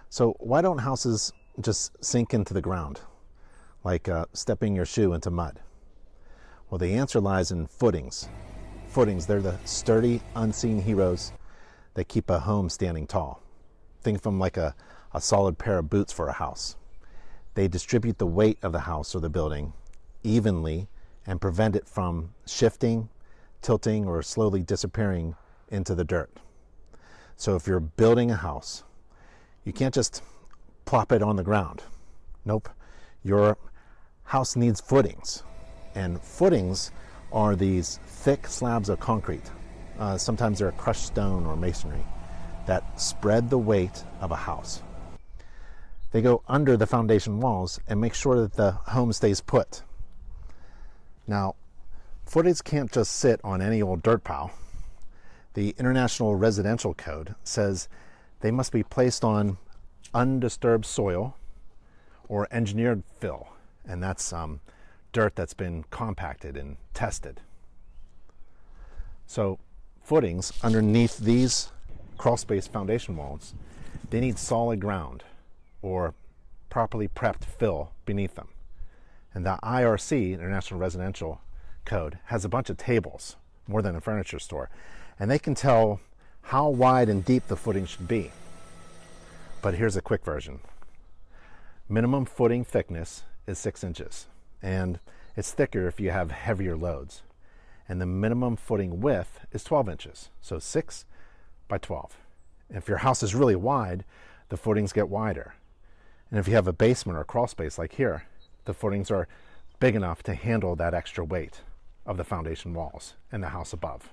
So why don't houses just sink into the ground, like stepping your shoe into mud? Well, the answer lies in footings. Footings, they're the sturdy, unseen heroes that keep a home standing tall. Think of them like a solid pair of boots for a house. They distribute the weight of the house or the building evenly and prevent it from shifting, tilting, or slowly disappearing into the dirt. So if you're building a house, you can't just plop it on the ground. Nope. Your house needs footings. And footings are these thick slabs of concrete. Sometimes they're crushed stone or masonry that spread the weight of a house. They go under the foundation walls and make sure that the home stays put. Now, footings can't just sit on any old dirt pile. The International Residential Code says they must be placed on undisturbed soil or engineered fill, and that's dirt that's been compacted and tested. So footings underneath these crawlspace foundation walls, they need solid ground or properly prepped fill beneath them. And the IRC, International Residential Code, has a bunch of tables, more than a furniture store, and they can tell how wide and deep the footing should be. But here's a quick version. Minimum footing thickness is 6 inches, and it's thicker if you have heavier loads. And the minimum footing width is 12 inches, so 6 by 12. If your house is really wide, the footings get wider. And if you have a basement or crawl space like here, the footings are big enough to handle that extra weight of the foundation walls and the house above.